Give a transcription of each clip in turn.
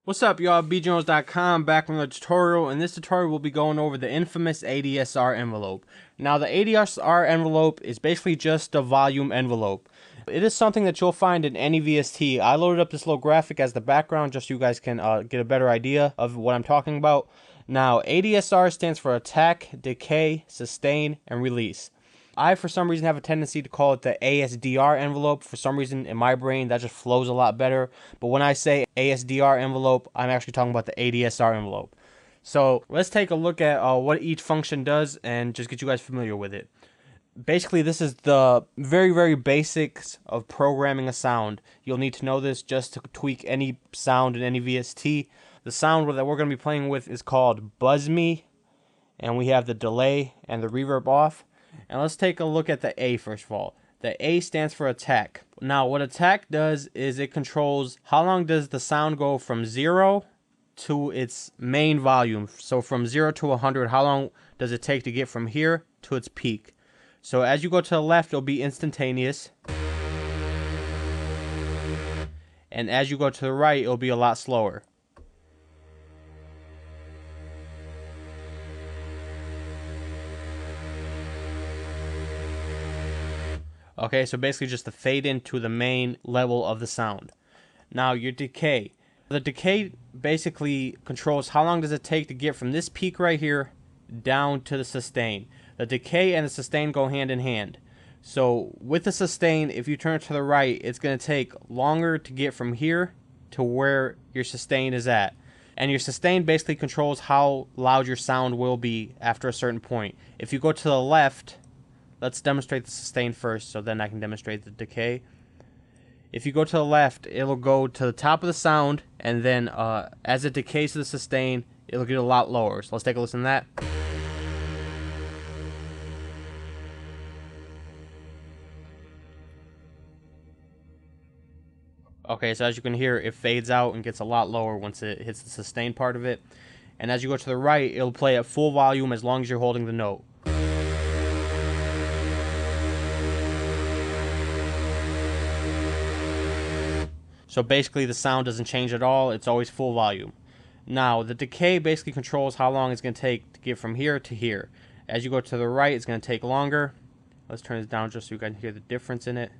What's up, y'all? bjones.com back with a tutorial. In this tutorial, we'll be going over the infamous ADSR envelope. Now, the ADSR envelope is basically just a volume envelope. It is something that you'll find in any VST. I loaded up this little graphic as the background just so you guys can get a better idea of what I'm talking about. Now, ADSR stands for attack, decay, sustain, and release. I, for some reason, have a tendency to call it the ASDR envelope. For some reason, in my brain, that just flows a lot better. But when I say ASDR envelope, I'm actually talking about the ADSR envelope. So let's take a look at what each function does and just get you guys familiar with it. Basically, this is the very basics of programming a sound. You'll need to know this just to tweak any sound in any VST. The sound that we're going to be playing with is called Buzz Me, and we have the delay and the reverb off. And let's take a look at the A first of all. The A stands for attack. Now, what attack does is it controls how long does the sound go from 0 to its main volume. So from 0 to 100, how long does it take to get from here to its peak? So as you go to the left, it'll be instantaneous. And as you go to the right, it'll be a lot slower. Okay, so basically just the fade into the main level of the sound. Now your decay. The decay basically controls how long does it take to get from this peak right here down to the sustain. The decay and the sustain go hand in hand. So with the sustain, if you turn it to the right, it's going to take longer to get from here to where your sustain is at. And your sustain basically controls how loud your sound will be after a certain point. If you go to the left, let's demonstrate the sustain first, so then I can demonstrate the decay. If you go to the left, it'll go to the top of the sound, and then as it decays to the sustain, it'll get a lot lower. So let's take a listen to that. Okay, so as you can hear, it fades out and gets a lot lower once it hits the sustain part of it. And as you go to the right, it'll play at full volume as long as you're holding the note. So basically the sound doesn't change at all, it's always full volume. Now the decay basically controls how long it's going to take to get from here to here. As you go to the right, it's going to take longer. Let's turn this down just so you guys can hear the difference in it.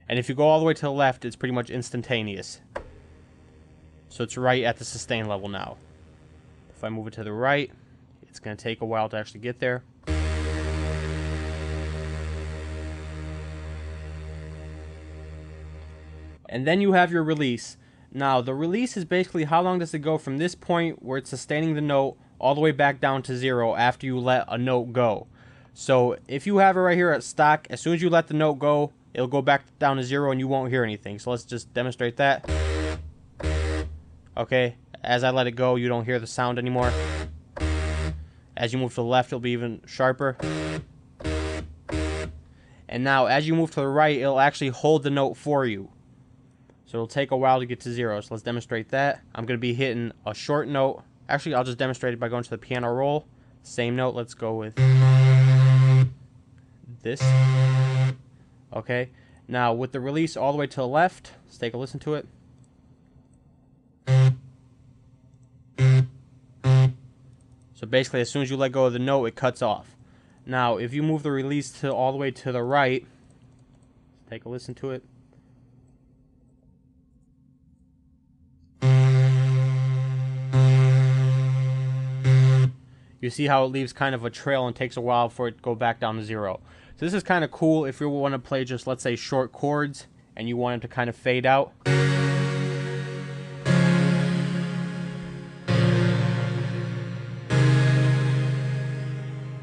And if you go all the way to the left, it's pretty much instantaneous. So it's right at the sustain level now. If I move it to the right, it's going to take a while to actually get there. And then you have your release. Now, the release is basically how long does it go from this point where it's sustaining the note all the way back down to 0 after you let a note go. So if you have it right here at stock, as soon as you let the note go, it'll go back down to 0 and you won't hear anything. So let's just demonstrate that. Okay, as I let it go, you don't hear the sound anymore. As you move to the left, it'll be even sharper. And now, as you move to the right, it'll actually hold the note for you. So it'll take a while to get to 0. So let's demonstrate that. I'm going to be hitting a short note. Actually, I'll just demonstrate it by going to the piano roll. Same note. Let's go with this. Okay. Now, with the release all the way to the left, let's take a listen to it. So basically, as soon as you let go of the note, it cuts off. Now, if you move the release to all the way to the right, take a listen to it. You see how it leaves kind of a trail and takes a while for it to go back down to 0. So this is kind of cool if you want to play just, let's say, short chords and you want it to kind of fade out.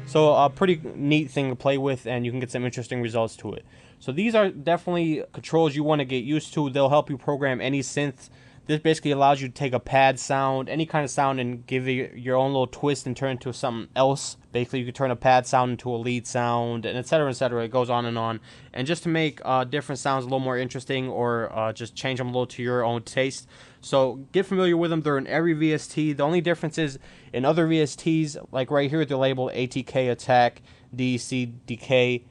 So a pretty neat thing to play with, and you can get some interesting results to it. So these are definitely controls you want to get used to. They'll help you program any synth. This basically allows you to take a pad sound, any kind of sound, and give it your own little twist and turn it into something else. Basically, you can turn a pad sound into a lead sound, and etc., etc. It goes on and on. And just to make different sounds a little more interesting, or just change them a little to your own taste. So get familiar with them. They're in every VST. The only difference is in other VSTs, like right here, they're labeled ATK, Attack, DC, Decay,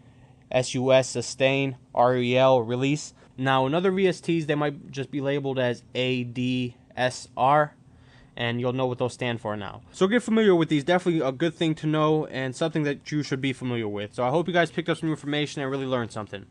SUS, sustain, REL, release. Now, in other VSTs, they might just be labeled as ADSR, and you'll know what those stand for now. So get familiar with these. Definitely a good thing to know and something that you should be familiar with. So I hope you guys picked up some information and really learned something.